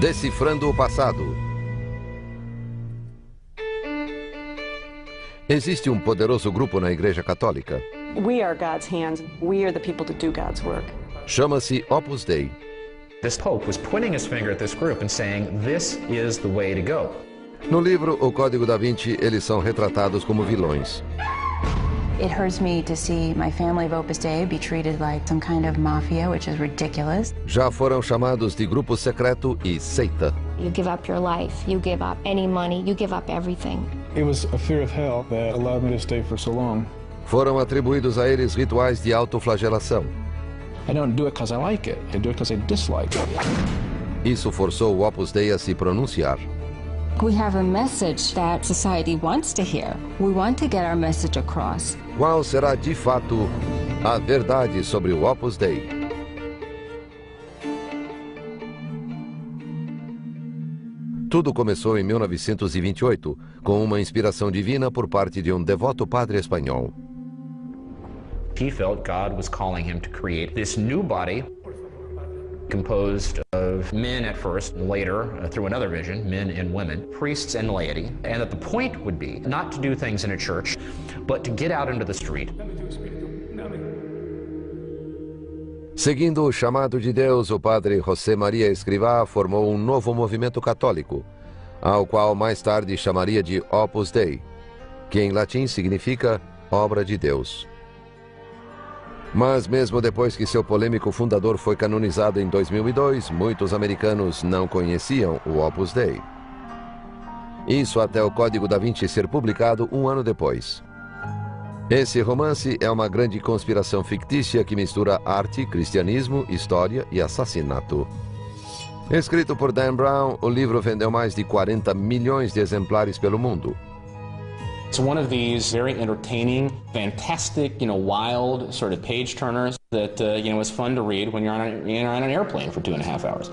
Decifrando o passado. Existe um poderoso grupo na Igreja Católica. We are God's hands. We are the people to do God's work. Chama-se Opus Dei. This Pope was pointing his finger at this group and saying, this is the way to go. No livro O Código da Vinci, eles são retratados como vilões. It hurts me to see my family of Opus Dei be treated like some kind of mafia, which is ridiculous. Já foram chamados de grupo secreto e seita. You give up your life, you give up any money, you give up everything. It was a fear of hell that allowed me to stay for so long. Foram atribuídos a eles rituais de autoflagelação. I don't do it because I like it. I do it because I dislike it. Isso forçou o Opus Dei a se pronunciar. We have a message that society wants to hear. We want to get our message across. Qual será, de fato, a verdade sobre o Opus Dei? Tudo começou em 1928, com uma inspiração divina por parte de um devoto padre espanhol. He felt God was calling him to create this new body composed of men at first, later, through another vision, men and women, priests and laity, and that the point would be not to do things in a church, but to get out into the street. Seguindo o chamado de Deus, o padre José Maria Escrivá formou um novo movimento católico, ao qual mais tarde chamaria de Opus Dei, que em latim significa obra de Deus. Mas mesmo depois que seu polêmico fundador foi canonizado em 2002, muitos americanos não conheciam o Opus Dei. Isso até o Código da Vinci ser publicado um ano depois. Esse romance é uma grande conspiração fictícia que mistura arte, cristianismo, história e assassinato. Escrito por Dan Brown, o livro vendeu mais de 40 milhões de exemplares pelo mundo. It's one of these very entertaining, fantastic, wild sort of page turners that, is fun to read when you're on an airplane for 2.5 hours.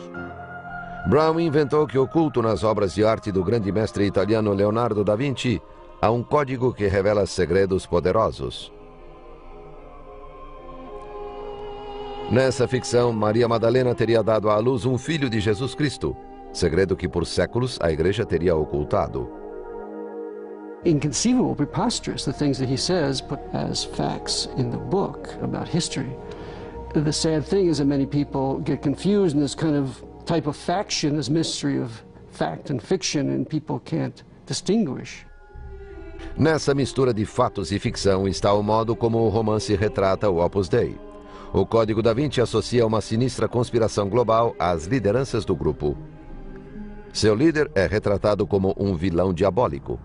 Brown inventou que oculto nas obras de arte do grande mestre italiano Leonardo da Vinci há um código que revela segredos poderosos. Nessa ficção, Maria Madalena teria dado à luz um filho de Jesus Cristo, segredo que por séculos a Igreja teria ocultado. Inconceivable, preposterous, the things that he says put as facts in the book about history. The sad thing is that many people get confused in this kind of type of faction, this mystery of fact and fiction, and people can't distinguish. Nessa mistura de fatos e ficção está o modo como o romance retrata o Opus Dei. O Código da Vinci associa uma sinistra conspiração global às lideranças do grupo. Seu líder é retratado como um vilão diabólico.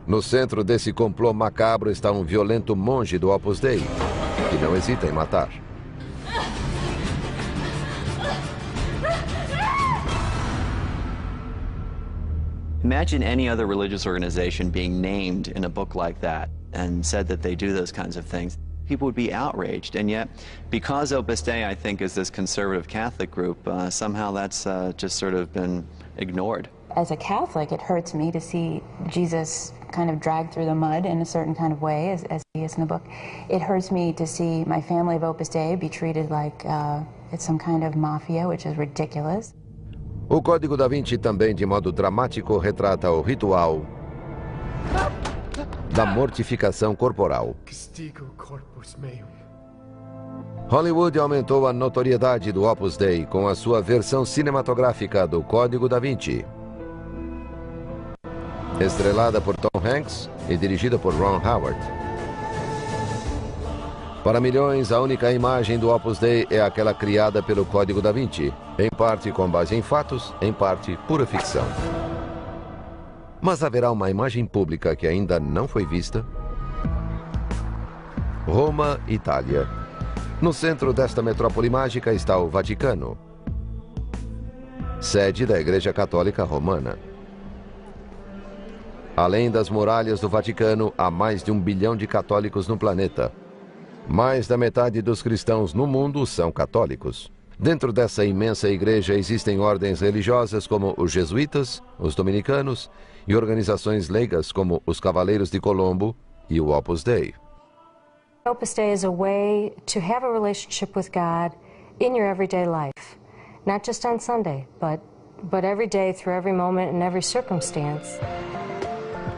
No centro desse complô macabro está um violento monge do Opus Dei, que não hesita em matar. Imagine any other religious organization being named in a book like that and said that they do those kinds of things. People would be outraged, and yet, because Opus Dei, I think, is this conservative Catholic group, somehow that's just sort of been ignored. As a Catholic, it hurts me to see Jesus kind of dragged through the mud in a certain kind of way, as he is in the book. It hurts me to see my family of Opus Dei be treated like it's some kind of mafia, which is ridiculous. O Código da Vinci também, de modo dramático, retrata o ritual da mortificação corporal. Hollywood aumentou a notoriedade do Opus Dei com a sua versão cinematográfica do Código da Vinci. Estrelada por Tom Hanks e dirigida por Ron Howard. Para milhões, a única imagem do Opus Dei é aquela criada pelo Código da Vinci, em parte com base em fatos, em parte pura ficção. Mas haverá uma imagem pública que ainda não foi vista? Roma, Itália. No centro desta metrópole mágica está o Vaticano, sede da Igreja Católica Romana. Além das muralhas do Vaticano, há mais de 1 bilhão de católicos no planeta. Mais da metade dos cristãos no mundo são católicos. Dentro dessa imensa igreja existem ordens religiosas como os jesuítas, os dominicanos e organizações leigas como os Cavaleiros de Colombo e o Opus Dei. Opus Dei is a way to have a relationship with God in your everyday life, not just on Sunday, but but every day, through every moment and every circumstance.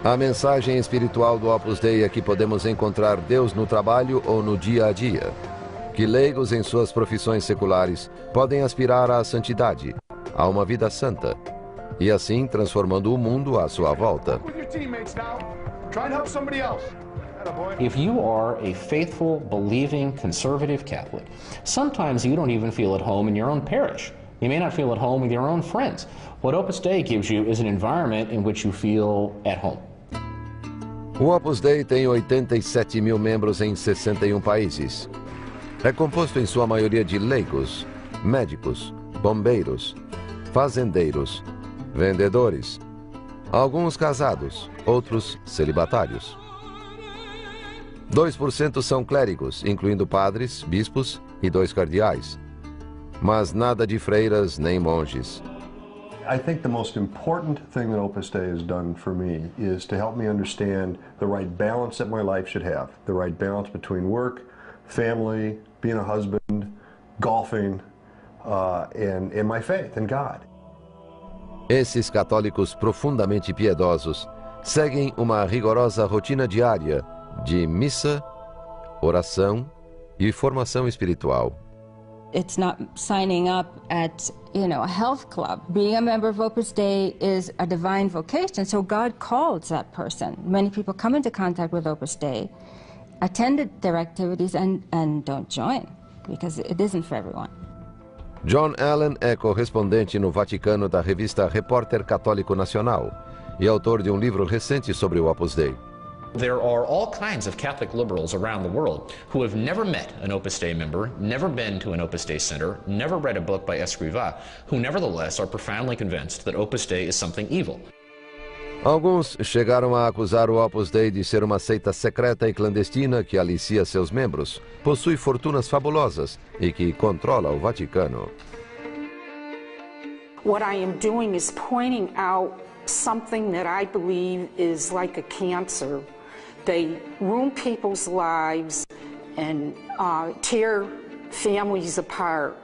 A mensagem espiritual do Opus Dei é que podemos encontrar Deus no trabalho ou no dia a dia. Que leigos em suas profissões seculares podem aspirar à santidade, a uma vida santa, e assim transformando o mundo à sua volta. If you are a faithful, believing, conservative Catholic, sometimes you don't even feel at home in your own parish. You may not feel at home with your own friends. What Opus Dei gives you is an environment in which you feel at home. O Opus Dei tem 87 mil membros em 61 países. É composto em sua maioria de leigos, médicos, bombeiros, fazendeiros, vendedores, alguns casados, outros celibatários. 2% são clérigos, incluindo padres, bispos e 2 cardeais. Mas nada de freiras nem monges. I think the most important thing that Opus Dei has done for me is to help me understand the right balance that my life should have. The right balance between work, family, being a husband, golfing, and my faith in God. Esses católicos profundamente piedosos seguem uma rigorosa rotina diária de missa, oração e formação espiritual. It's not signing up at, a health club. Being a member of Opus Dei is a divine vocation, so God calls that person. Many people come into contact with Opus Dei, attend their activities, and don't join, because it isn't for everyone. John Allen é correspondente no Vaticano da revista Repórter Católico Nacional e autor de um livro recente sobre o Opus Dei. There are all kinds of Catholic liberals around the world who have never met an Opus Dei member, never been to an Opus Dei center, never read a book by Escrivá, who nevertheless are profoundly convinced that Opus Dei is something evil. Alguns chegaram a acusar o Opus Dei de ser uma seita secreta e clandestina que alicia seus membros, possui fortunas fabulosas e que controla o Vaticano. What I am doing is pointing out something that I believe is like a cancer. They ruin people's lives and tear families apart.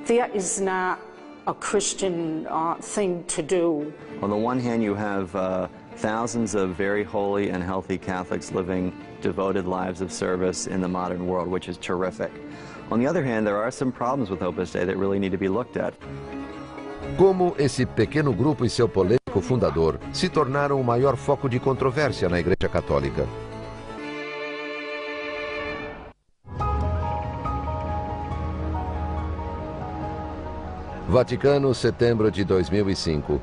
That is not a Christian thing to do. On the one hand, you have thousands of very holy and healthy Catholics living devoted lives of service in the modern world, which is terrific. On the other hand, there are some problems with Opus Dei that really need to be looked at. Como esse pequeno grupo e seu polêmico fundador se tornaram o maior foco de controvérsia na Igreja Católica. Vaticano, setembro de 2005.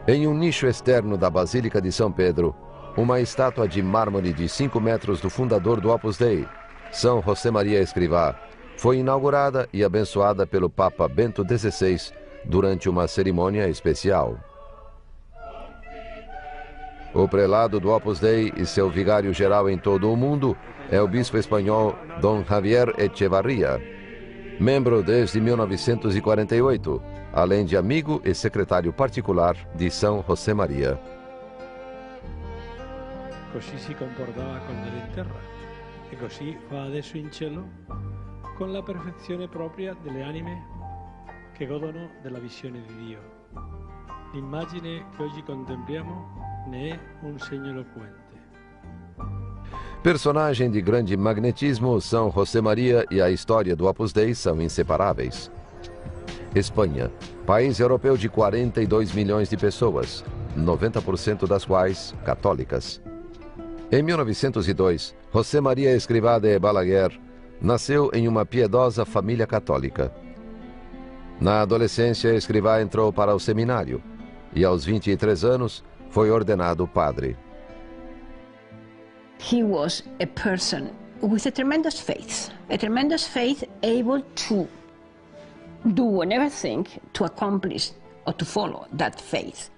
Em um nicho externo da Basílica de São Pedro, uma estátua de mármore de 5 metros do fundador do Opus Dei, São José Maria Escrivá, foi inaugurada e abençoada pelo Papa Bento XVI durante uma cerimônia especial. O prelado do Opus Dei e seu vigário-geral em todo o mundo é o bispo espanhol Dom Javier Echevarría, membro desde 1948, além de amigo e secretário particular de São José Maria. Così si comportava quando era in terra e così fa adesso in cielo, con la perfezione propria delle anime che godono della visione di Dio. L'immagine che oggi contempliamo ne è un segno eloquente. Personagem de grande magnetismo, São José Maria e a história do Opus Dei são inseparáveis. Espanha, país europeu de 42 milhões de pessoas, 90% das quais católicas. Em 1902, José Maria Escrivá de Balaguer nasceu em uma piedosa família católica. Na adolescência, Escrivá entrou para o seminário e, aos 23 anos, foi ordenado padre. He was a person with a tremendous faith able to do everything to accomplish or to follow that faith.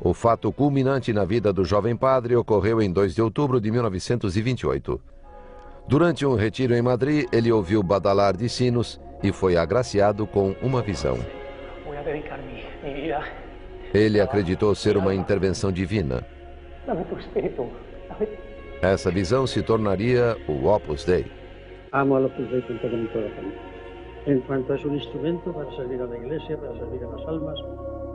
O fato culminante na vida do jovem padre ocorreu em 2 de outubro de 1928. Durante um retiro em Madrid, ele ouviu badalar de sinos e foi agraciado com uma visão. Ele acreditou ser uma intervenção divina. Essa visão se tornaria o Opus Dei. Amo al Opus Dei con todo mi corazón. en cuanto es un instrumento para servir a la Iglesia, para servir a las almas,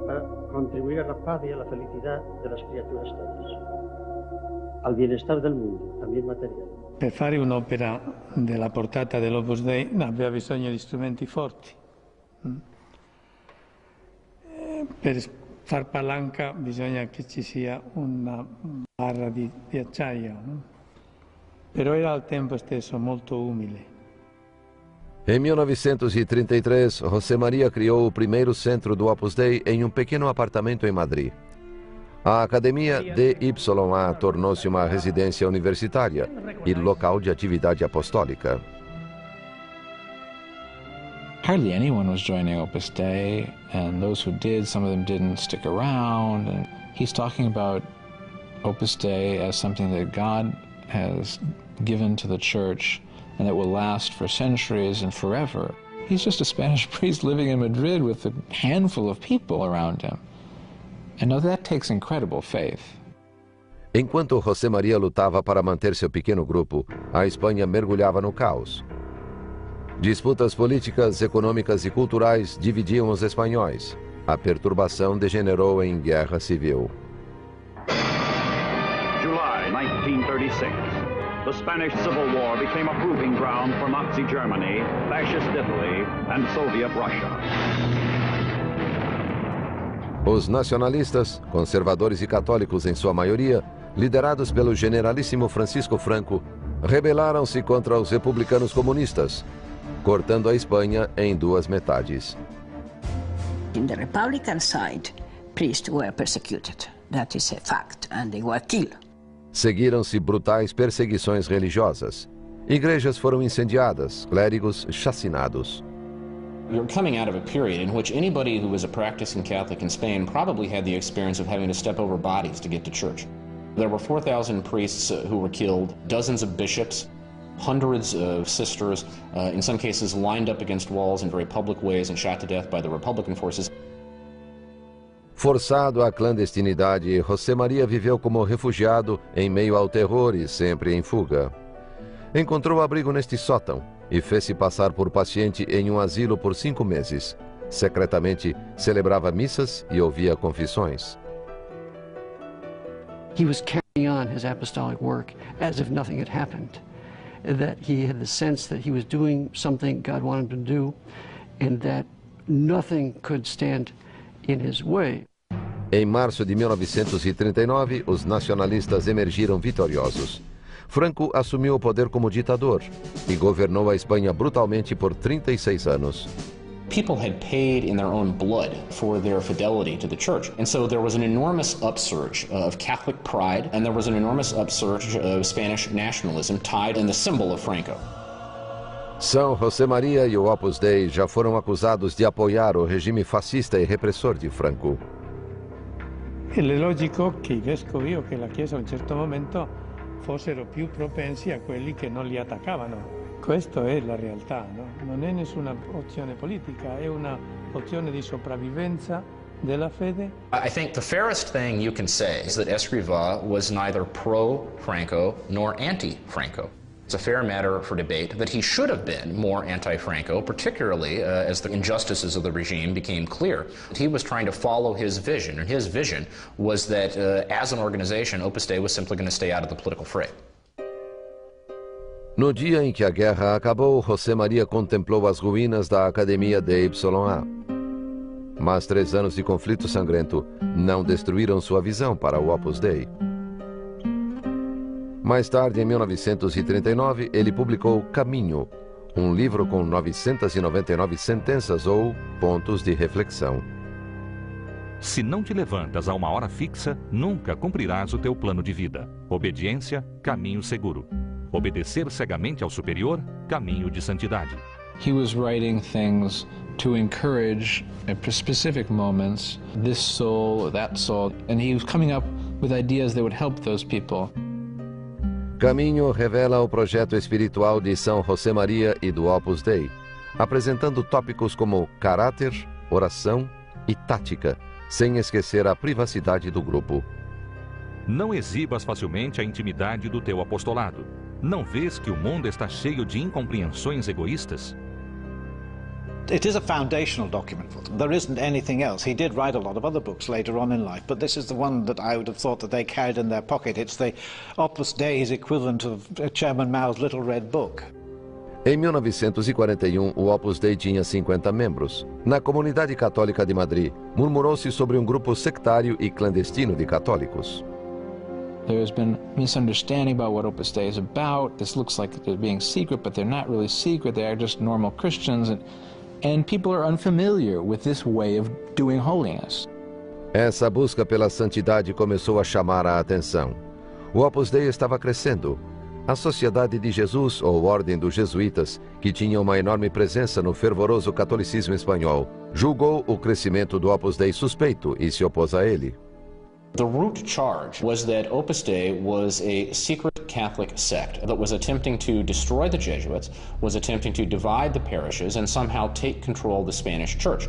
para contribuir a la paz y a la felicidad de las criaturas todas, al bienestar del mundo, también material. Per fare un'opera della portata dell'Opus Dei aveva bisogno di strumenti forti. Per far palanca bisogna che ci sia una barra di acciaio, però era al tempo stesso molto umile. Em 1933, José Maria criou o primeiro centro do Opus Dei em um pequeno apartamento em Madrid. A Academia DYA tornou-se uma residência universitária e local de atividade apostólica. Hardly anyone was joining Opus Dei, and those who did, some of them didn't stick around. And he's talking about Opus Dei as something that God has given to the church and that will last for centuries and forever. He's just a Spanish priest living in Madrid with a handful of people around him. And now that takes incredible faith. Enquanto José Maria lutava para manter seu pequeno grupo, a Espanha mergulhava no caos. Disputas políticas, econômicas e culturais dividiam os espanhóis. A perturbação degenerou em guerra civil. July 1936. The Spanish Civil War became a proving ground for Nazi Germany, Fascist Italy, and Soviet Russia. Os nacionalistas, conservadores e católicos em sua maioria, liderados pelo generalíssimo Francisco Franco, rebelaram-se contra os republicanos comunistas, cortando a Espanha em duas metades. In the Republican side, priests were persecuted. That is a fact, and they were killed. Seguiram-se brutais perseguições religiosas. Igrejas foram incendiadas, clérigos chacinados. You're coming out of a period in which anybody who was a practicing Catholic in Spain probably had the experience of having to step over bodies to get to church. There were 4,000 priests who were killed, dozens of bishops, hundreds of sisters, in some cases lined up against walls in very public ways and shot to death by the Republican forces. Forçado à clandestinidade, José Maria viveu como refugiado em meio ao terror e sempre em fuga. Encontrou abrigo neste sótão e fez-se passar por paciente em um asilo por 5 meses. Secretamente, celebrava missas e ouvia confissões. He was carrying on his apostolic work as if nothing had happened. That he had the sense that he was doing something God wanted him to do and that nothing could stand in his way. Em março de 1939, os nacionalistas emergiram vitoriosos. Franco assumiu o poder como ditador e governou a Espanha brutalmente por 36 anos. People had paid in their own blood for their fidelity to the church. And so there was an enormous upsurge of Catholic pride, and there was an enormous upsurge of Spanish nationalism tied in the symbol of Franco. São José Maria e o Opus Dei já foram acusados de apoiar o regime fascista e repressor de Franco. È logico che i vescovi o che la Chiesa a un certo momento fossero più propensi a quelli che non li attaccavano. Questa è la realtà, no? Non è nessuna opzione politica, è una opzione di sopravvivenza della fede. I think the fairest thing you can say is that Escrivá was neither pro-Franco nor anti-Franco. It's a fair matter for debate that he should have been more anti-Franco, particularly as the injustices of the regime became clear. He was trying to follow his vision, and his vision was that as an organization, Opus Dei was simply going to stay out of the political fray. No dia em que a guerra acabou, José Maria contemplou as ruínas da Academia DYA. Mas 3 anos de conflito sangrento não destruíram sua visão para o Opus Dei. Mais tarde, em 1939, ele publicou Caminho, um livro com 999 sentenças ou pontos de reflexão. Se não te levantas a uma hora fixa, nunca cumprirás o teu plano de vida. Obediência, caminho seguro. Obedecer cegamente ao superior, caminho de santidade. He was writing things to encourage at specific moments this soul, that soul, and he was coming up with ideas that would help those people. Caminho revela o projeto espiritual de São José Maria e do Opus Dei, apresentando tópicos como caráter, oração e tática, sem esquecer a privacidade do grupo. Não exibas facilmente a intimidade do teu apostolado. Não vês que o mundo está cheio de incompreensões egoístas? It is a foundational document for them. There isn't anything else. He did write a lot of other books later on in life, but this is the one that I would have thought that they carried in their pocket. It's the Opus Dei's equivalent of Chairman Mao's Little Red Book. Em 1941, o Opus Dei tinha 50 membros. Na comunidade católica de Madrid, murmurou-se sobre um grupo sectário e clandestino de católicos. There has been misunderstanding about what Opus Dei is about. This looks like they're being secret, but they're not really secret. They are just normal Christians, and people are unfamiliar with this way of doing holiness. Essa busca pela santidade começou a chamar a atenção. O Opus Dei estava crescendo. A Sociedade de Jesus, ou Ordem dos Jesuítas, que tinha uma enorme presença no fervoroso catolicismo espanhol, julgou o crescimento do Opus Dei suspeito e se opôs a ele. The root charge was that Opus Dei was a secret Catholic sect that was attempting to destroy the Jesuits, was attempting to divide the parishes, and somehow take control of the Spanish Church.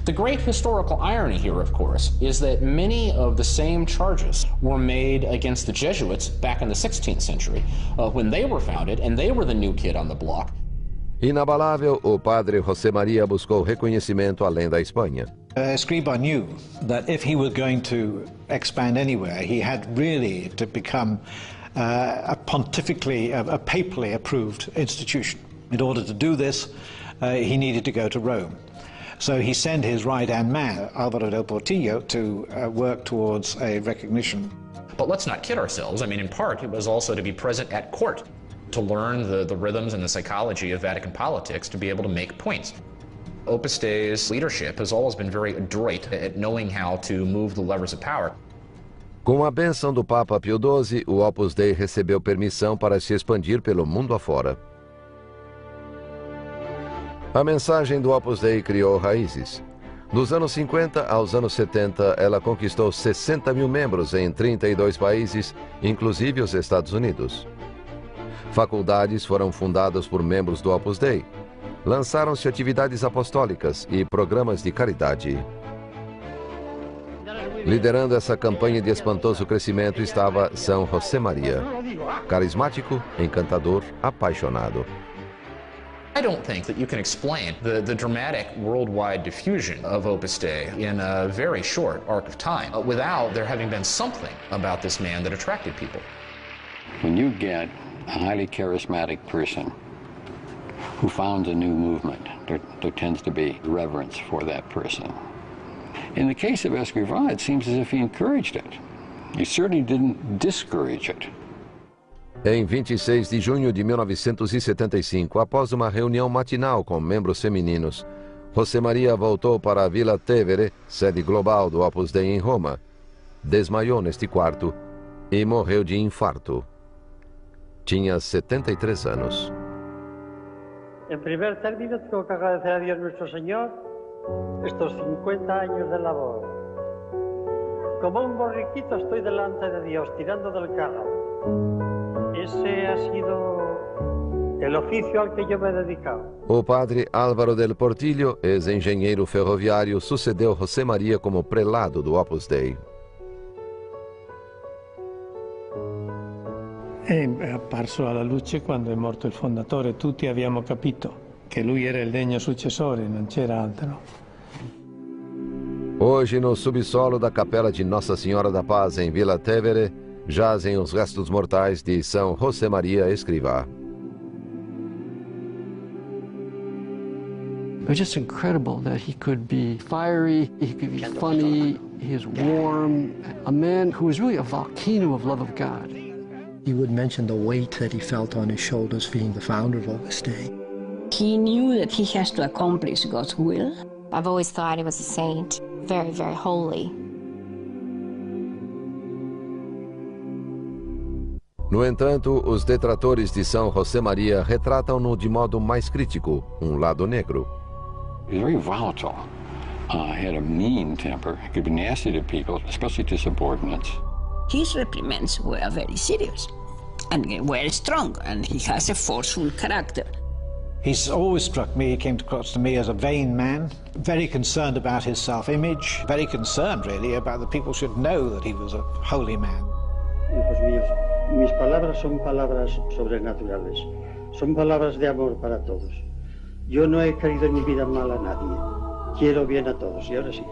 The great historical irony here, of course, is that many of the same charges were made against the Jesuits back in the 16th century when they were founded, and they were the new kid on the block. Inabalável, o padre José María buscou reconhecimento além da Espanha. Escrivá knew that if he was going to expand anywhere, he had really to become a papally approved institution. In order to do this, he needed to go to Rome. So he sent his right-hand man, Álvaro del Portillo, to work towards a recognition. But let's not kid ourselves. I mean, in part, it was also to be present at court, to learn the rhythms and the psychology of Vatican politics, to be able to make points. Opus Dei's leadership has always been very adroit at knowing how to move the levers of power. Com a bênção do Papa Pio XII, o Opus Dei recebeu permissão para se expandir pelo mundo afora. A mensagem do Opus Dei criou raízes. Dos anos 50 aos anos 70, ela conquistou 60 mil membros em 32 países, inclusive os Estados Unidos. Faculdades foram fundadas por membros do Opus Dei. Lançaram-se atividades apostólicas e programas de caridade. Liderando essa campanha de espantoso crescimento estava São José Maria, carismático, encantador, apaixonado. I don't think that you can explain the dramatic worldwide diffusion of Opus Dei in a very short arc of time without there having been something about this man that attracted people. When you get a highly charismatic person who founds a new movement, there tends to be reverence for that person. In the case of Escrivá, it seems as if he encouraged it. He certainly didn't discourage it. Em 26 de junho de 1975, após uma reunião matinal com membros femininos, José Maria voltou para a Vila Tevere, sede global do Opus Dei em Roma, desmaiou neste quarto e morreu de infarto. Tinha 73 anos. En primer término, tengo que agradecer a Dios nuestro Señor estos 50 años de labor. Como un borriquito estoy delante de Dios, tirando del carro. Ese ha sido el oficio al que yo me he dedicado. O padre Álvaro del Portillo, ex-engenheiro ferroviário, sucedeu José Maria como prelado do Opus Dei. È apparso alla luce quando è morto il fondatore. Tutti abbiamo capito che lui era il degno successore, non c'era altro. Hoje, no subsolo da capela de Nossa Senhora da Paz, em Vila Tevere, jazem os restos mortais de São José Maria Escrivá. It was just incredible that he could be fiery, he could be funny, he was warm, a man who was really a volcano of love of God. He would mention the weight that he felt on his shoulders being the founder of Opus Dei. He knew that he has to accomplish God's will. I've always thought he was a saint, very, very holy. No entanto, os detratores de São José Maria retratam-no de modo mais crítico, um lado negro. He was very volatile, had a mean temper, he could be nasty to people, especially to subordinates. His reprimands were very serious and were strong, and he has a forceful character. He's always struck me, he came across to me as a vain man, very concerned about his self-image, very concerned really about that people should know that he was a holy man. Hijos míos, mis palabras son palabras sobrenaturales, son palabras de amor para todos. Yo no he querido en mi vida mal a nadie. Quiero bien a todos, y ahora sí.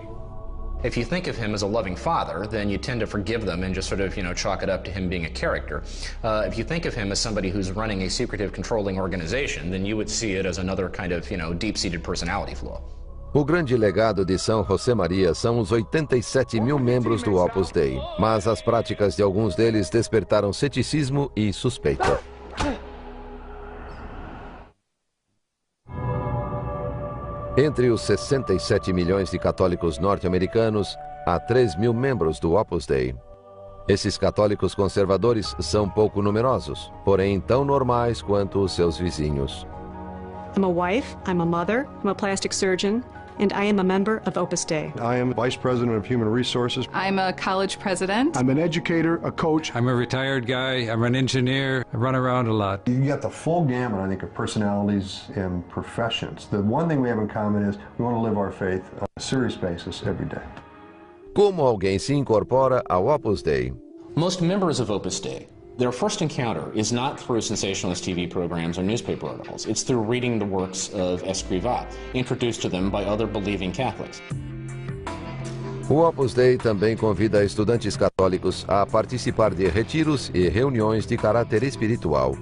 If you think of him as a loving father, then you tend to forgive them and just sort of, chalk it up to him being a character. If you think of him as somebody who's running a secretive, controlling organization, then you would see it as another kind of, deep-seated personality flaw. O grande legado de São José Maria são os 87 mil membros do Opus Dei, mas as práticas de alguns deles despertaram ceticismo e suspeita. Entre os 67 milhões de católicos norte-americanos, há 3 mil membros do Opus Dei. Esses católicos conservadores são pouco numerosos, porém tão normais quanto os seus vizinhos. I'm a wife, I'm a mother, I'm a plastic surgeon, and I am a member of Opus Dei. I am Vice President of Human Resources. I'm a college president. I'm an educator, a coach. I'm a retired guy. I'm an engineer. I run around a lot. You got the full gamut, I think, of personalities and professions. The one thing we have in common is we want to live our faith on a serious basis every day. Como alguém se incorpora ao Opus Dei? Most members of Opus Dei, their first encounter is not through sensationalist TV programs or newspaper articles. It's through reading the works of Escrivá, introduced to them by other believing Catholics. O Opus Dei também convida estudantes católicos a participar de retiros e reuniões de caráter espiritual.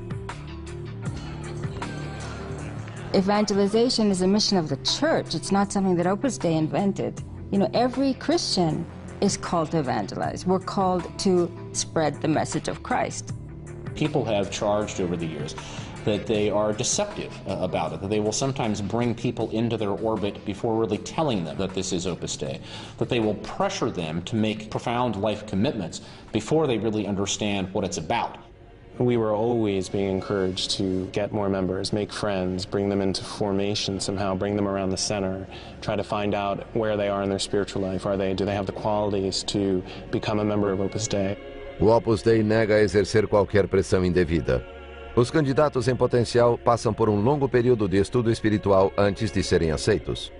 Evangelization is a mission of the church. It's not something that Opus Dei invented. Every Christian is called to evangelize. We're called to spread the message of Christ. People have charged over the years that they are deceptive about it, that they will sometimes bring people into their orbit before really telling them that this is Opus Dei, that they will pressure them to make profound life commitments before they really understand what it's about. We were always being encouraged to get more members, make friends, bring them into formation somehow, bring them around the center, try to find out where they are in their spiritual life. Do they have the qualities to become a member of Opus Dei? O Opus Dei nega exercer qualquer pressão indevida. Os candidatos em potencial passam por um longo período de estudo espiritual antes de serem aceitos.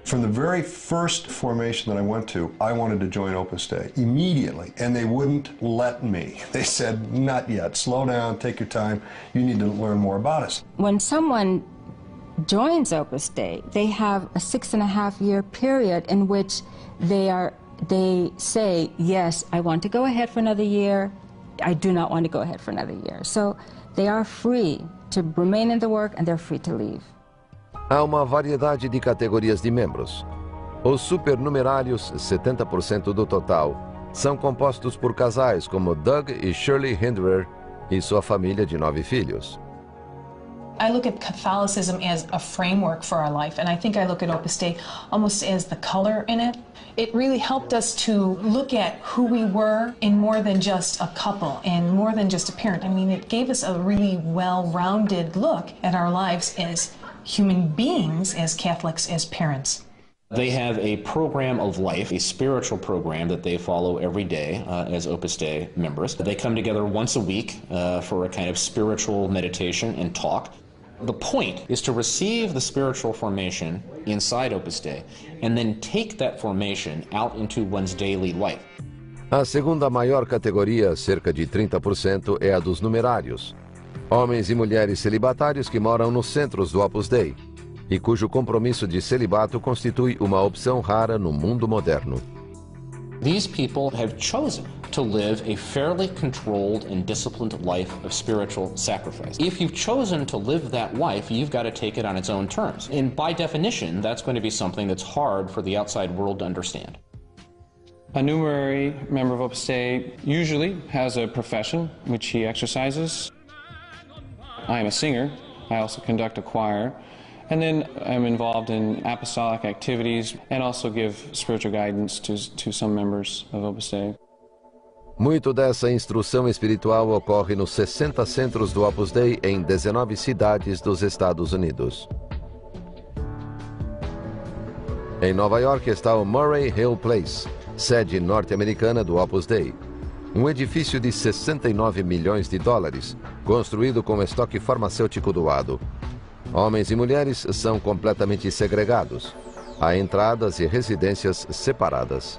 From the very first formation that I went to, I wanted to join Opus Dei immediately, and they wouldn't let me. They said, not yet, slow down, take your time, you need to learn more about us. When someone joins Opus Dei, they have a 6.5-year period in which they say, yes, I want to go ahead for another year, I do not want to go ahead for another year. So they are free to remain in the work and they're free to leave. Há uma variedade de categorias de membros. Os supernumerários, 70% do total, são compostos por casais como Doug e Shirley Hinderer e sua família de 9 filhos. I look at Catholicism as a framework for our life, and I think I look at Opus Dei almost as the color in it. It really helped us to look at who we were in more than just a couple and more than just a parent. I mean, it gave us a really well-rounded look at our lives as human beings, as Catholics, as parents. They have a program of life, a spiritual program that they follow every day as Opus Dei members. They come together once a week for a kind of spiritual meditation and talk. The point is to receive the spiritual formation inside Opus Dei and then take that formation out into one's daily life. A segunda maior categoria, cerca de 30%, é a dos numerários. Homens e mulheres celibatários que moram nos centros do Opus Dei e cujo compromisso de celibato constitui uma opção rara no mundo moderno. These people have chosen to live a fairly controlled and disciplined life of spiritual sacrifice. If you've chosen to live that life, you've got to take it on its own terms. And by definition, that's going to be something that's hard for the outside world to understand. A numerary member of Opus Dei usually has a profession which he exercises. I am a singer. I also conduct a choir. And then I'm involved in apostolic activities and also give spiritual guidance to some members of Opus Dei. Muito dessa instrução espiritual ocorre nos 60 centros do Opus Dei em 19 cidades dos Estados Unidos. Em Nova York está o Murray Hill Place, sede norte-americana do Opus Dei. Um edifício de 69 milhões de dólares, construído com estoque farmacêutico doado. Homens e mulheres são completamente segregados. Há entradas e residências separadas.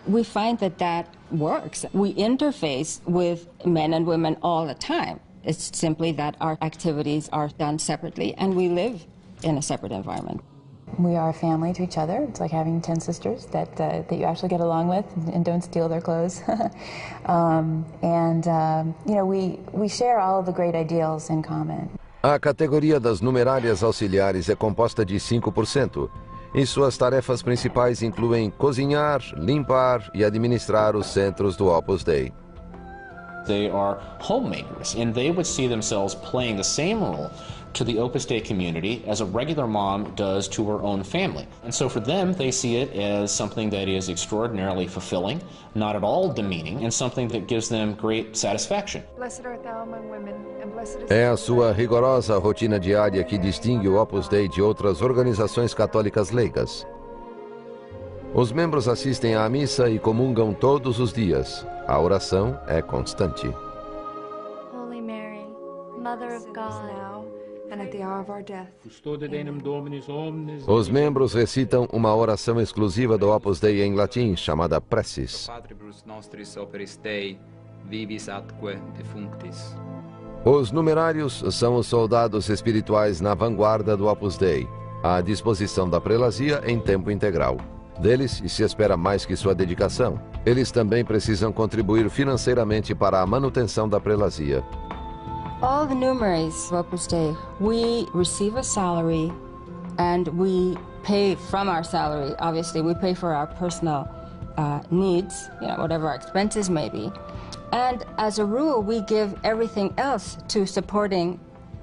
We find that works. We interface with men and women all the time. It's simply that our activities are done separately and we live in a separate environment. We are a family to each other. It's like having 10 sisters that you actually get along with and don't steal their clothes. We share all of the great ideals in common. A categoria das numerárias auxiliares é composta de 5%. E suas tarefas principais incluem cozinhar, limpar e administrar os centros do Opus Dei. They are homemakers, and they would see themselves playing the same role to the Opus Dei community as a regular mom does to her own family. And so for them, they see it as something that is extraordinarily fulfilling, not at all demeaning, and something that gives them great satisfaction. Blessed art thou among women, and blessed is É a sua rigorosa rotina diária que distingue o Opus Dei de outras organizações católicas leigas. Os membros assistem à missa e comungam todos os dias. A oração é constante. Holy Mary, Mother of God, and at the hour of our death. Os membros recitam uma oração exclusiva do Opus Dei em latim, chamada Preces. Os numerários são os soldados espirituais na vanguarda do Opus Dei, à disposição da prelazia em tempo integral. Deles se espera mais que sua dedicação. Eles também precisam contribuir financeiramente para a manutenção da prelazia. All the numeraries of Opus Dei, we receive a salary and we pay from our salary. Obviously, we pay for our personal needs, whatever our expenses may be. And as a rule, we give everything else to supporting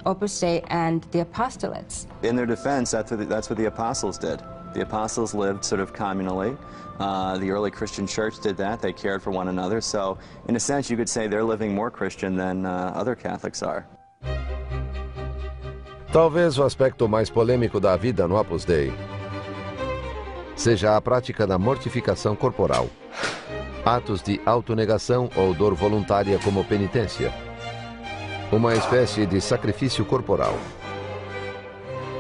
Opus Dei and the apostolates. In their defense, that's what the apostles did. The apostles lived sort of communally. The early Christian church did that. They cared for one another. So, in a sense, you could say they're living more Christian than other Catholics are. Talvez o aspecto mais polêmico da vida no Opus Dei seja a prática da mortificação corporal. Atos de autonegação ou dor voluntária como penitência. Uma espécie de sacrifício corporal.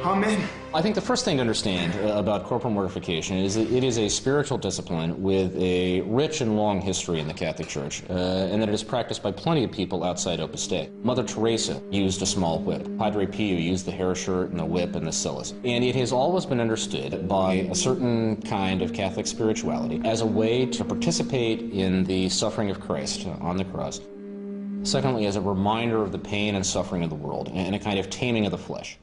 Amen. I think the first thing to understand about corporal mortification is that it is a spiritual discipline with a rich and long history in the Catholic Church, and that it is practiced by plenty of people outside Opus Dei. Mother Teresa used a small whip. Padre Pio used the hair shirt and the whip and the cilice. And it has always been understood by a certain kind of Catholic spirituality as a way to participate in the suffering of Christ on the cross. Secondly, as a reminder of the pain and suffering of the world, and a kind of taming of the flesh.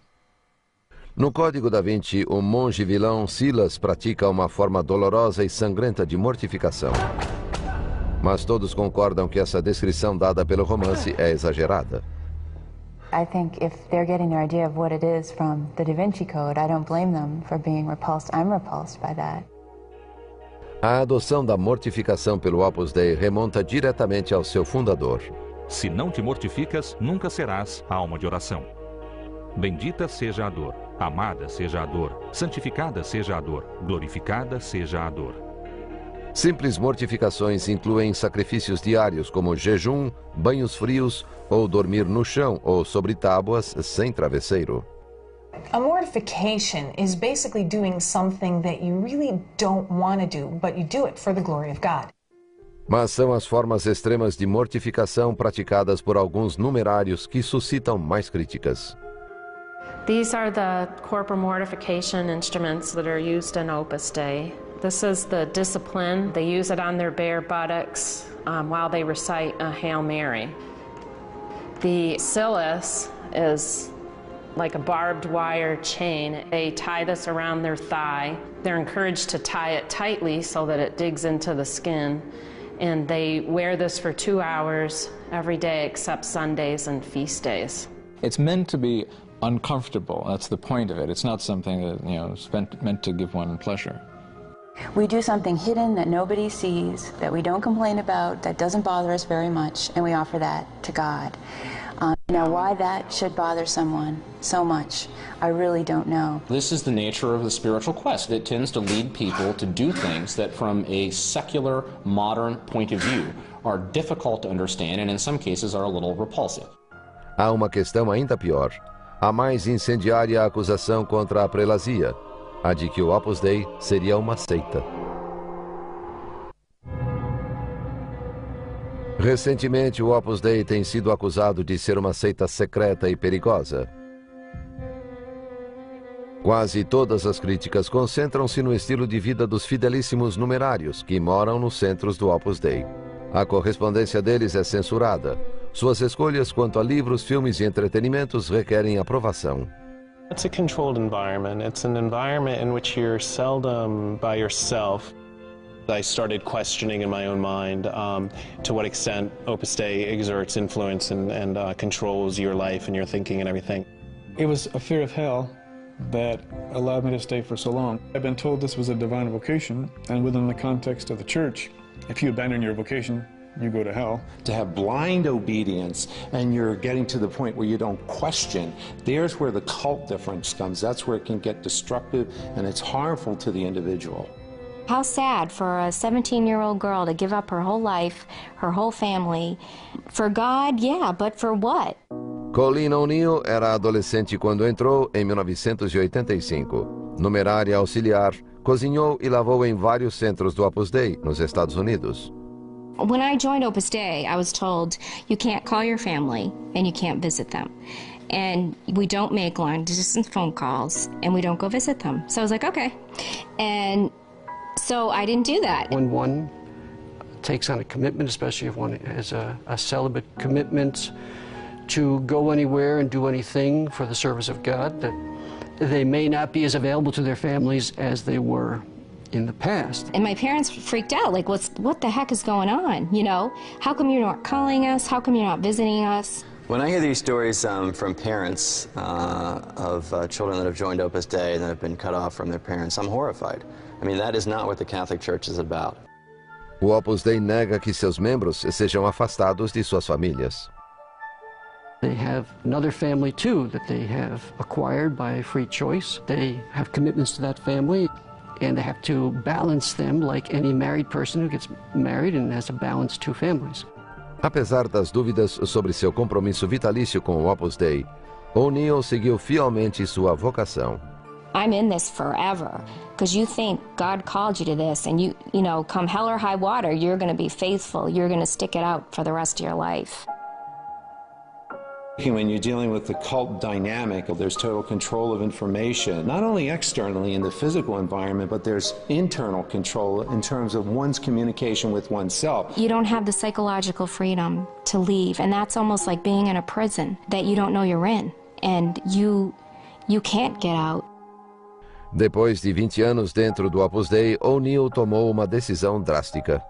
No Código da Vinci, o monge vilão Silas pratica uma forma dolorosa e sangrenta de mortificação. Mas todos concordam que essa descrição dada pelo romance é exagerada. I think if they're getting their idea of what it is from the Da Vinci Code, I don't blame them for being repulsed. I'm repulsed by that. A adoção da mortificação pelo Opus Dei remonta diretamente ao seu fundador. Se não te mortificas, nunca serás alma de oração. Bendita seja a dor, amada seja a dor, santificada seja a dor, glorificada seja a dor. Simples mortificações incluem sacrifícios diários como jejum, banhos frios ou dormir no chão ou sobre tábuas sem travesseiro. A mortification is basically doing something that you really don't want to do, but you do it for the glory of God. Mas são as formas extremas de mortificação praticadas por alguns numerários que suscitam mais críticas. These are the corporal mortification instruments that are used in Opus Dei. This is the discipline. They use it on their bare buttocks while they recite a Hail Mary. The cilice is like a barbed wire chain. They tie this around their thigh. They're encouraged to tie it tightly so that it digs into the skin. And they wear this for 2 hours every day except Sundays and feast days. It's meant to be uncomfortable. That's the point of it. It's not something that, is meant to give one pleasure. We do something hidden that nobody sees, that we don't complain about, that doesn't bother us very much, and we offer that to God. Now, why that should bother someone so much, I really don't know. This is the nature of the spiritual quest. It tends to lead people to do things that from a secular, modern point of view are difficult to understand and in some cases are a little repulsive. Há uma questão ainda pior. A mais incendiária acusação contra a prelazia, a de que o Opus Dei seria uma seita. Recentemente, o Opus Dei tem sido acusado de ser uma seita secreta e perigosa. Quase todas as críticas concentram-se no estilo de vida dos fidelíssimos numerários que moram nos centros do Opus Dei. A correspondência deles é censurada. Suas escolhas quanto a livros, filmes e entretenimentos requerem aprovação. It's a controlled environment. It's an environment in which you're seldom by yourself. I started questioning in my own mind to what extent Opus Dei exerts influence and controls your life and your thinking and everything. It was a fear of hell that allowed me to stay for so long. I've been told this was a divine vocation, and within the context of the church, if you abandon your vocation, you go to hell. To have blind obedience and you're getting to the point where you don't question, there's where the cult difference comes. That's where it can get destructive and it's harmful to the individual. How sad for a 17-year-old girl to give up her whole life, her whole family. For God, yeah, but for what? Colleen O'Neill era adolescente quando entrou em 1985. Numerária auxiliar, cozinhou e lavou em vários centros do Opus Dei, nos Estados Unidos. When I joined Opus Dei, I was told you can't call your family and you can't visit them. And we don't make long-distance phone calls and we don't go visit them. So I was like, okay. And so I didn't do that. When one takes on a commitment, especially if one has a celibate commitment to go anywhere and do anything for the service of God, that they may not be as available to their families as they were in the past. And my parents freaked out, like, what the heck is going on, you know? How come you're not calling us? How come you're not visiting us? When I hear these stories from parents of children that have joined Opus Dei and that have been cut off from their parents, I'm horrified. I mean, that is not what the Catholic Church is about. O Opus Dei nega que seus membros sejam afastados de suas famílias. They have another family, too, that they have acquired by free choice. They have commitments to that family, and they have to balance them like any married person who gets married and has to balance two families. Apesar das dúvidas sobre seu compromisso vitalício com o Opus Dei, O'Neill seguiu fielmente sua vocação. I'm in this forever, because you think God called you to this, and you know, come hell or high water, you're going to be faithful. You're going to stick it out for the rest of your life. When you're dealing with the cult dynamic, there's total control of information, not only externally in the physical environment, but there's internal control in terms of one's communication with oneself. You don't have the psychological freedom to leave, and that's almost like being in a prison that you don't know you're in, and you can't get out. Depois de 20 anos dentro do Opus Dei, O'Neill tomou uma decisão drástica.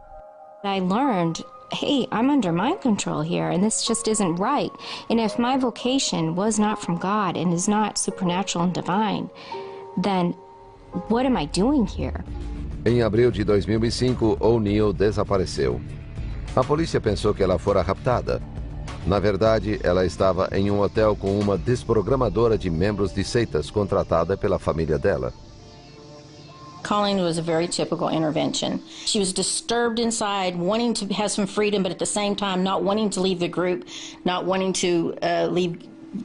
I learned, hey, I'm under mind control here, and this just isn't right. And if my vocation was not from God and is not supernatural and divine, then what am I doing here? Em abril de 2005, O'Neill desapareceu. A polícia pensou que ela fora raptada. Na verdade, ela estava em um hotel com uma desprogramadora de membros de seitas contratada pela família dela. Colleen was a very typical intervention. She was disturbed inside, wanting to have some freedom, but at the same time not wanting to leave the group, not wanting to leave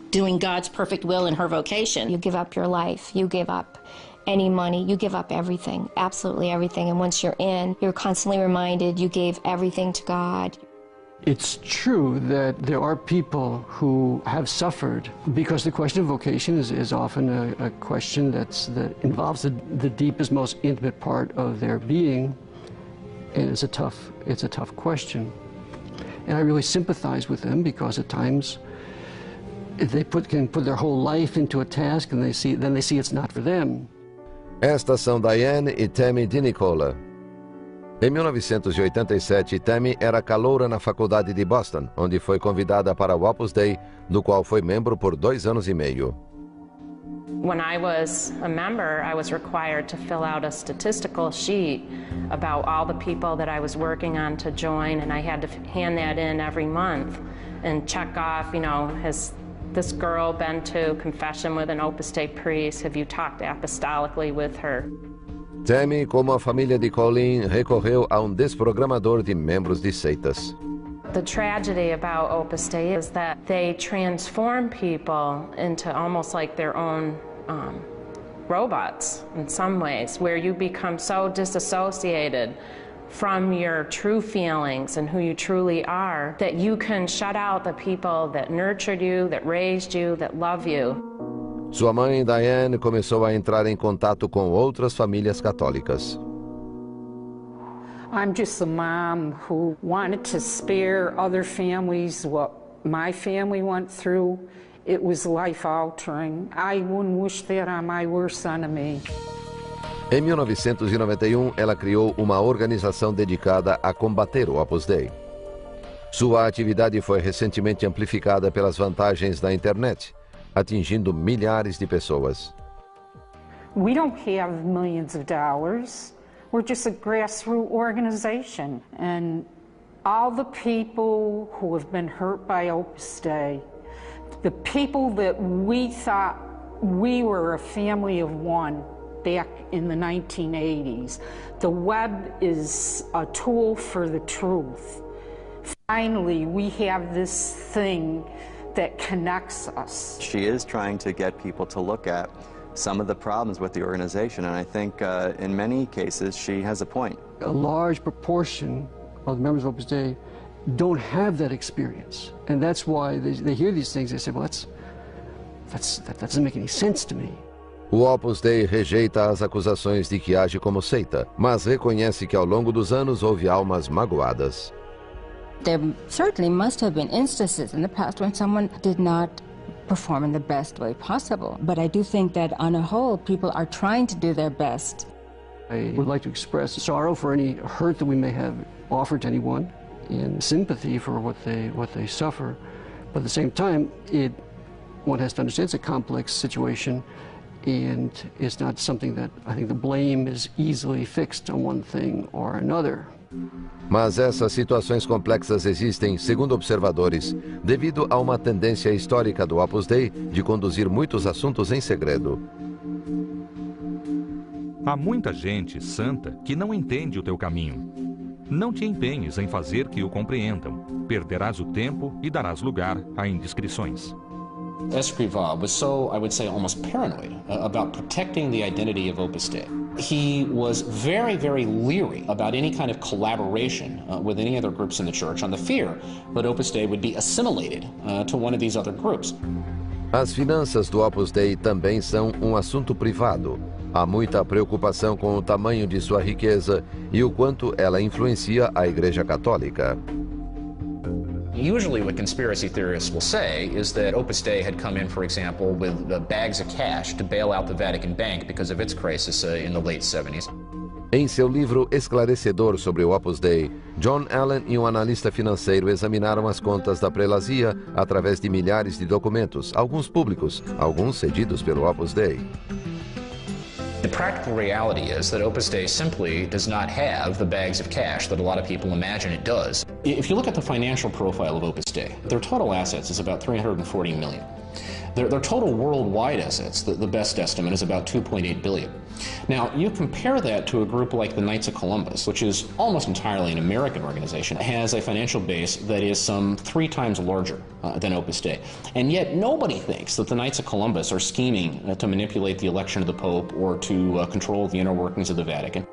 doing God's perfect will in her vocation. You give up your life, you give up any money, you give up everything, absolutely everything. And once you're in, you're constantly reminded you gave everything to God. It's true that there are people who have suffered because the question of vocation is often a question that involves the deepest, most intimate part of their being, and it's a tough question. And I really sympathize with them because at times they can put their whole life into a task and then they see it's not for them. Estas são Diane e Tammy DiNicola. Em 1987, Tammy era caloura na faculdade de Boston, onde foi convidada para o Opus Dei, do qual foi membro por 2 anos e meio. When I was a member, I was required to fill out a statistical sheet about all the people that I was working on to join, and I had to hand that in every month and check off, you know, has this girl been to confession with an Opus Dei priest? Have you talked apostolically with her? Tammy, como a família de Colleen, recorreu a desprogramador de membros de seitas. The tragedy about Opus Dei is that they transform people into almost like their own robots in some ways, where you become so disassociated from your true feelings and who you truly are, that you can shut out the people that nurtured you, that raised you, that love you. Sua mãe, Diane, começou a entrar em contato com outras famílias católicas. I'm just a mom who wanted to spare other families what my family went through. It was life-altering. I wouldn't wish that on my worst enemy. Em 1991, ela criou uma organização dedicada a combater o Opus Dei. Sua atividade foi recentemente amplificada pelas vantagens da internet, atingindo milhares de pessoas. We don't have millions of dollars. We're just a grassroots organization. And all the people who have been hurt by Opus Dei, the people that we thought we were a family of one, back in the 1980s. The web is a tool for the truth. Finally, we have this thing that connects us. She is trying to get people to look at some of the problems with the organization, and I think in many cases she has a point. A large proportion of the members of Opus Dei don't have that experience, and that's why they hear these things, they say, well, that doesn't make any sense to me. O Opus Dei rejeita as acusações de que age como seita, mas reconhece que ao longo dos anos houve almas magoadas. There certainly must have been instances in the past when someone did not perform in the best way possible. But I do think that on a whole, people are trying to do their best. I would like to express sorrow for any hurt that we may have offered to anyone and sympathy for what they suffer. But at the same time, one has to understand it's a complex situation. And it's not something that I think the blame is easily fixed on one thing or another. Mas essas situações complexas existem, segundo observadores, devido a uma tendência histórica do Opus Dei de conduzir muitos assuntos em segredo. Há muita gente santa que não entende o teu caminho. Não te empenhes em fazer que o compreendam. Perderás o tempo e darás lugar a indiscrições. Escrivá was so, I would say, almost paranoid about protecting the identity of Opus Dei. He was very, very leery about any kind of collaboration with any other groups in the church on the fear that Opus Dei would be assimilated to one of these other groups. As finanças do Opus Dei também são um assunto privado. Há muita preocupação com o tamanho de sua riqueza e o quanto ela influencia a Igreja Católica. Usually what conspiracy theorists will say is that Opus Dei had come in, for example, with bags of cash to bail out the Vatican Bank because of its crisis in the late 70s. Em seu livro esclarecedor sobre o Opus Dei, John Allen e um analista financeiro examinaram as contas da prelazia através de milhares de documentos, alguns públicos, alguns cedidos pelo Opus Dei. The practical reality is that Opus Dei simply does not have the bags of cash that a lot of people imagine it does. If you look at the financial profile of Opus Dei, their total assets is about $340 million. Their total worldwide assets, the best estimate, is about $2.8 billion. Now, you compare that to a group like the Knights of Columbus, which is almost entirely an American organization, has a financial base that is some 3 times larger than Opus Dei. And yet nobody thinks that the Knights of Columbus are scheming to manipulate the election of the Pope or to control the inner workings of the Vatican.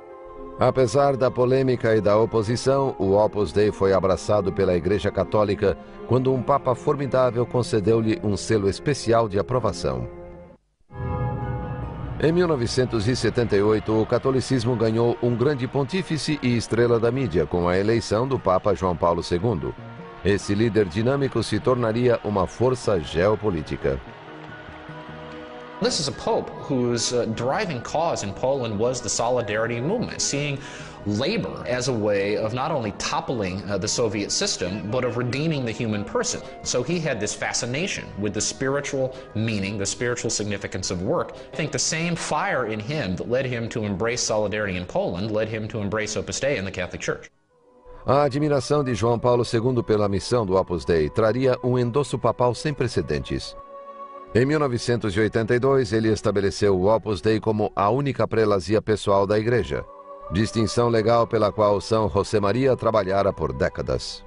Apesar da polêmica e da oposição, o Opus Dei foi abraçado pela Igreja Católica quando um Papa formidável concedeu-lhe um selo especial de aprovação. Em 1978, o catolicismo ganhou um grande pontífice e estrela da mídia com a eleição do Papa João Paulo II. Esse líder dinâmico se tornaria uma força geopolítica. This is a pope whose driving cause in Poland was the Solidarity movement, seeing labor as a way of not only toppling the Soviet system, but of redeeming the human person. So he had this fascination with the spiritual meaning, the spiritual significance of work. I think the same fire in him that led him to embrace solidarity in Poland led him to embrace Opus Dei in the Catholic Church. A admiração de João Paulo II pela missão do Opus Dei traria um endosso papal sem precedentes. Em 1982, ele estabeleceu o Opus Dei como a única prelazia pessoal da Igreja, distinção legal pela qual São José Maria trabalhara por décadas.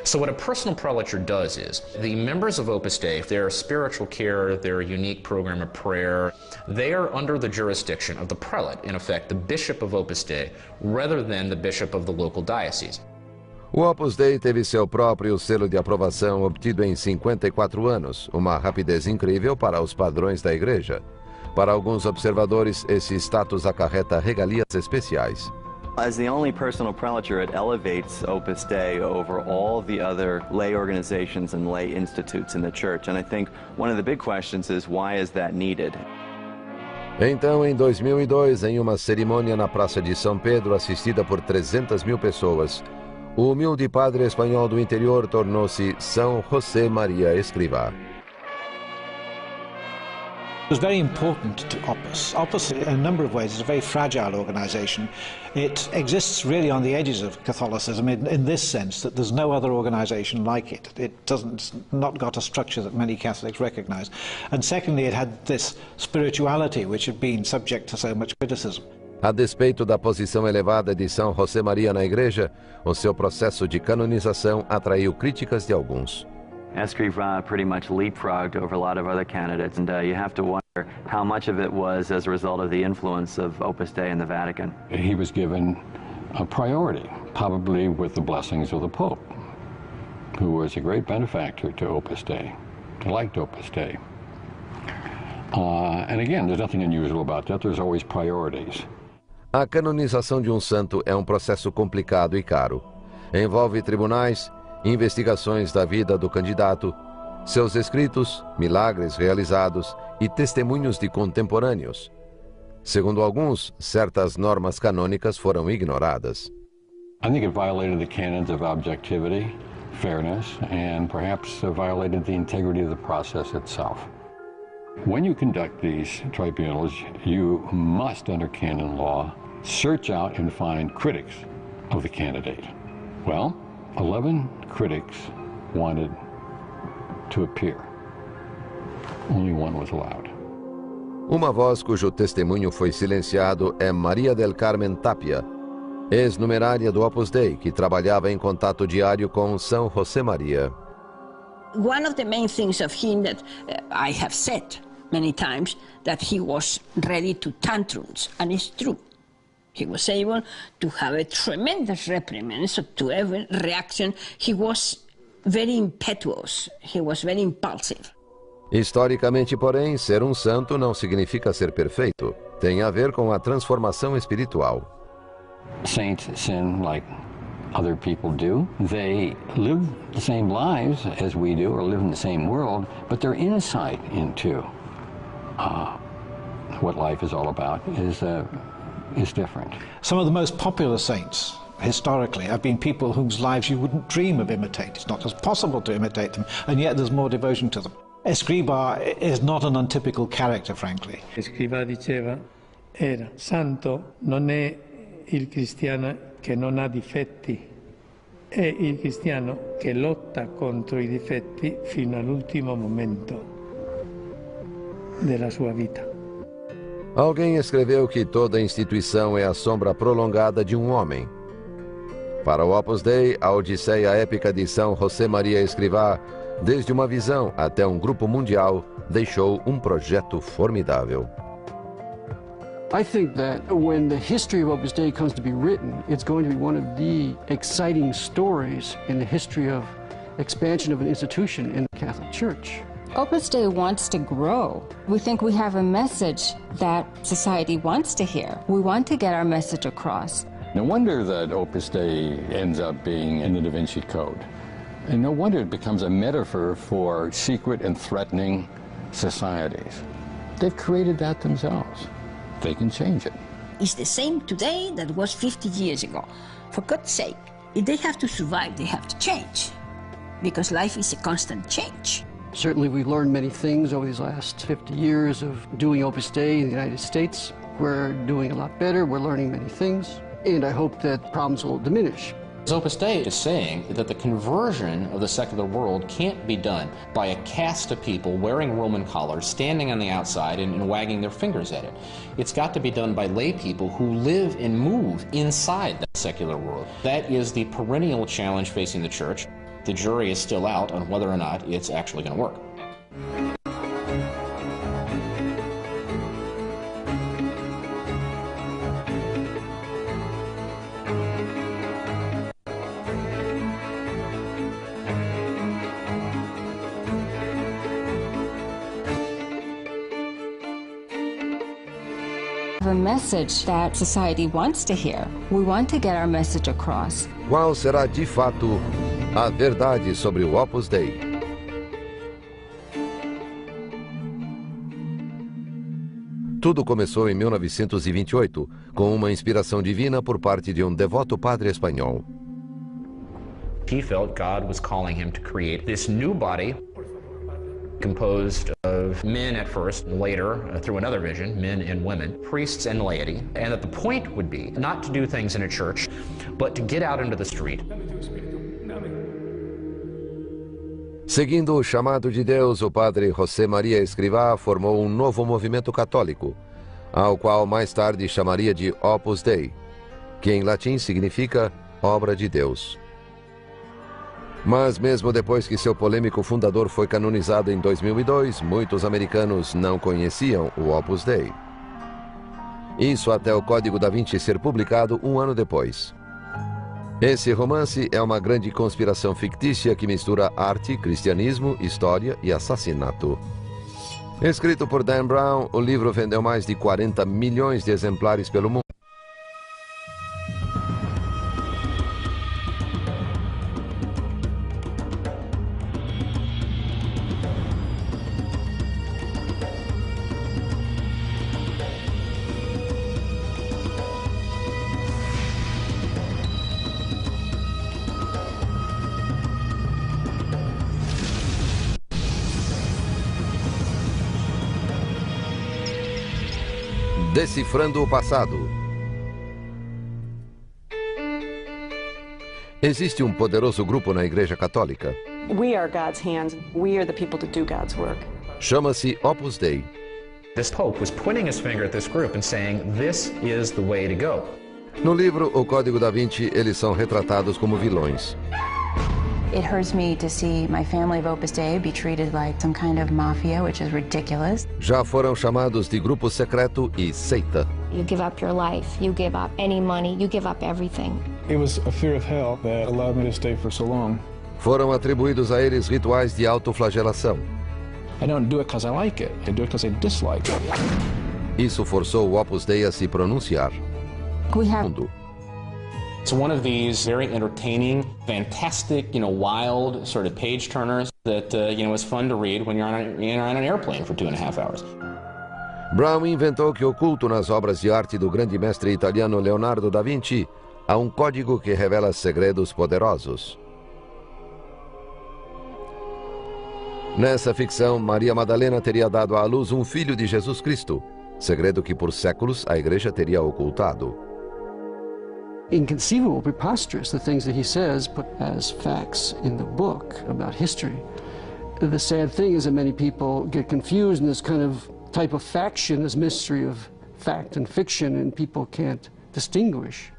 So what a personal prelature does is, the members of Opus Dei, their spiritual care, their unique program of prayer, they are under the jurisdiction of the prelate, in effect, the bishop of Opus Dei, rather than the bishop of the local diocese. O Opus Dei teve seu próprio selo de aprovação obtido em 54 anos, uma rapidez incrível para os padrões da Igreja. Para alguns observadores, esse status acarreta regalias especiais. As the only personal prelature, it elevates Opus Dei over all the other lay organizations and lay institutes in the church. And I think one of the big questions is, why is that needed? Então, em 2002, em uma cerimônia na Praça de São Pedro, assistida por 300 mil pessoas, o humilde padre espanhol do interior tornou-se São José Maria Escrivá. It was very important to Opus. Opus, in a number of ways, is a very fragile organization. It exists really on the edges of Catholicism in this sense, that there's no other organization like it. It doesn't, not got a structure that many Catholics recognize. And secondly, it had this spirituality which had been subject to so much criticism. A despeito da posição elevada de São José Maria na Igreja, o seu processo de canonização atraiu críticas de alguns. Escrivá pretty much leapfrogged over a lot of other candidates, and you have to wonder how much of it was as a result of the influence of Opus Dei in the Vatican. He was given a priority, probably with the blessings of the Pope, who was a great benefactor to Opus Dei, liked Opus Dei. And again, there's nothing unusual about that. There's always priorities. A canonização de um santo é um processo complicado e caro. Envolve tribunais, investigações da vida do candidato, seus escritos, milagres realizados e testemunhos de contemporâneos. Segundo alguns, certas normas canônicas foram ignoradas. I think it violated the canons of objectivity, fairness, and perhaps violated the integrity of the process itself. When you conduct these tribunals, you must, under canon law, search out and find critics of the candidate. Well, 11 critics wanted to appear. Only one was allowed. Uma voz cujo testemunho foi silenciado é Maria del Carmen Tapia, ex-numerária do Opus Dei, que trabalhava em contato diário com São José Maria. One of the main things of him that I have said many times, that he was ready to tantrums, and it's true. He was able to have a tremendous reprimand, so to every reaction. He was very impetuous, he was very impulsive. Historicamente, porém, ser um santo não significa ser perfeito. Tem a ver com a transformação espiritual. Saints sin like other people do. They live the same lives as we do, or live in the same world, but their insight into what life is all about is different. Some of the most popular saints historically have been people whose lives you wouldn't dream of imitating. It's not just possible to imitate them, and yet there's more devotion to them. Escrivá is not an untypical character, frankly. Escrivá diceva, era santo non è il cristiano che non ha difetti, è il cristiano che lotta contro i difetti fino all'ultimo momento della sua vita. Alguém escreveu que toda instituição é a sombra prolongada de um homem. Para o Opus Dei, a odisseia épica de São José Maria Escrivá, desde uma visão até um grupo mundial, deixou um projeto formidável. I think that when the history of Opus Dei comes to be written, it's going to be one of the exciting stories in the history of expansion of an institution in the Catholic Church. Opus Dei wants to grow. We think we have a message that society wants to hear. We want to get our message across. No wonder that Opus Dei ends up being in the Da Vinci Code. And no wonder it becomes a metaphor for secret and threatening societies. They've created that themselves. They can change it. It's the same today that was 50 years ago. For God's sake, if they have to survive, they have to change. Because life is a constant change. Certainly we've learned many things over these last 50 years of doing Opus Dei in the United States. We're doing a lot better, we're learning many things, and I hope that problems will diminish. Opus Dei is saying that the conversion of the secular world can't be done by a caste of people wearing Roman collars, standing on the outside and wagging their fingers at it. It's got to be done by lay people who live and move inside that secular world. That is the perennial challenge facing the Church. The jury is still out on whether or not it's actually going to work. A message that society wants to hear. We want to get our message across. Qual será de fato a verdade sobre o Opus Dei? Tudo começou em 1928, com uma inspiração divina por parte de um devoto padre espanhol. He felt God was calling him to create this new body composed of men at first, later, through another vision, men and women, priests and laity, and that the point would be not to do things in a church, but to get out into the street. Seguindo o chamado de Deus, o padre José Maria Escrivá formou um novo movimento católico, ao qual mais tarde chamaria de Opus Dei, que em latim significa obra de Deus. Mas mesmo depois que seu polêmico fundador foi canonizado em 2002, muitos americanos não conheciam o Opus Dei. Isso até o Código da Vinci ser publicado um ano depois. Esse romance é uma grande conspiração fictícia que mistura arte, cristianismo, história e assassinato. Escrito por Dan Brown, o livro vendeu mais de 40 milhões de exemplares pelo mundo. Decifrando o passado. Existe um poderoso grupo na Igreja Católica. We are God's hands. We are the people to do God's work. Chama-se Opus Dei. This Pope was pointing his finger at this group and saying, this is the way to go. No livro O Código da Vinci, eles são retratados como vilões. It hurts me to see my family of Opus Dei be treated like some kind of mafia, which is ridiculous. Já foram chamados de grupo secreto e seita. You give up your life, you give up any money, you give up everything. It was a fear of hell that allowed me to stay for so long. Foram atribuídos a eles rituais de autoflagelação. I don't do it because I like it. I do it because I dislike it. Isso forçou o Opus Dei a se pronunciar. It's one of these very entertaining, fantastic, wild sort of page turners that, is fun to read when you're on an airplane for 2.5 hours. Brown inventou que oculto nas obras de arte do grande mestre italiano Leonardo da Vinci há um código que revela segredos poderosos. Nessa ficção, Maria Madalena teria dado à luz um filho de Jesus Cristo, segredo que por séculos a Igreja teria ocultado. Inconceivable, preposterous, the things that he says put as facts in the book about history. The sad thing is that many people get confused in this kind of type of faction, this mystery of fact and fiction, and people can't distinguish.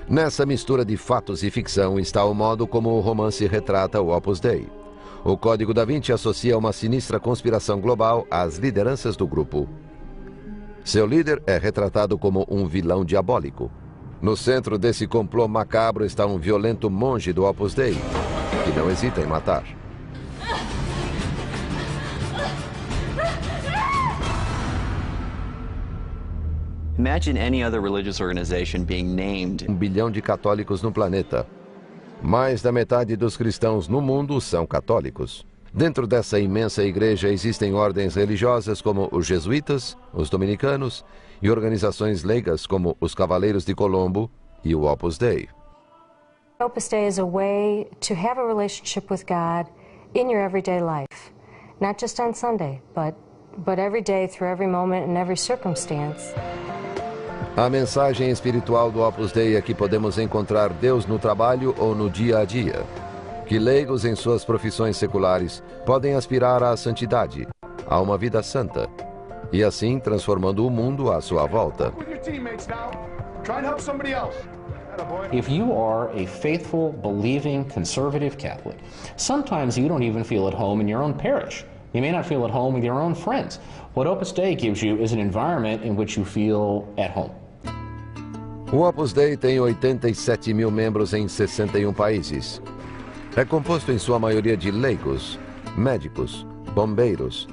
Nessa mistura de fatos e ficção está o modo como o romance retrata o Opus Dei. O Código da Vinci associa uma sinistra conspiração global às lideranças do grupo. Seu líder é retratado como um vilão diabólico. No centro desse complô macabro está um violento monge do Opus Dei, que não hesita em matar. Imagine any other religious organization being named. 1 bilhão de católicos no planeta. Mais da metade dos cristãos no mundo são católicos. Dentro dessa imensa igreja existem ordens religiosas como os jesuítas, os dominicanos e organizações leigas como os Cavaleiros de Colombo e o Opus Dei. Opus Dei is a way to have a relationship with God in your everyday life, not just on Sunday, but every day through every moment and every circumstance. A mensagem espiritual do Opus Dei é que podemos encontrar Deus no trabalho ou no dia a dia, que leigos em suas profissões seculares podem aspirar à santidade, a uma vida santa, e assim transformando o mundo à sua volta. If you are a faithful, believing, conservative Catholic, sometimes you don't even feel at home in your own parish. You may not feel at home with your own friends. What Opus Dei gives you is an environment in which you feel at home. O Opus Dei tem 87 mil membros em 61 países. É composto em sua maioria de leigos, médicos, bombeiros,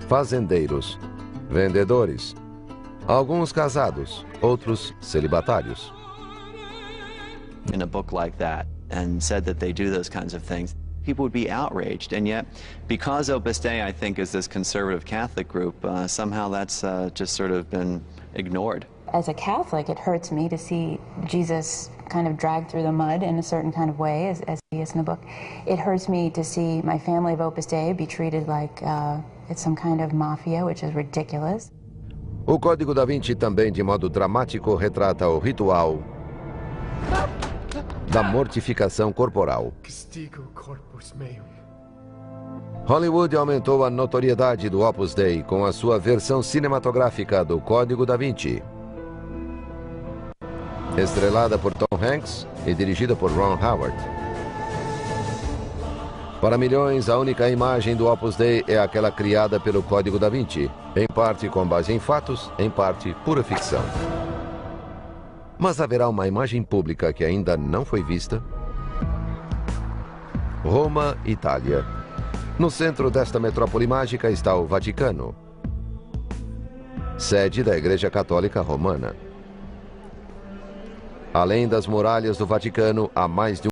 fazendeiros, vendedores, alguns casados, outros celibatários. In a book like that and said that they do those kinds of things, people would be outraged. And yet, because Opus Dei, I think, is this conservative Catholic group, somehow that's just sort of been ignored. As a Catholic, it hurts me to see Jesus kind of dragged through the mud in a certain kind of way, as he is in the book. It hurts me to see my family of Opus Dei be treated like it's some kind of mafia, which is ridiculous. O Código da Vinci também, de modo dramático, retrata o ritual da mortificação corporal. Hollywood aumentou a notoriedade do Opus Dei com a sua versão cinematográfica do Código da Vinci. Estrelada por Tom Hanks e dirigida por Ron Howard. Para milhões, a única imagem do Opus Dei é aquela criada pelo Código da Vinci, em parte com base em fatos, em parte pura ficção. Mas haverá uma imagem pública que ainda não foi vista? Roma, Itália. No centro desta metrópole mágica está o Vaticano, sede da Igreja Católica Romana. Além das muralhas do Vaticano, há mais de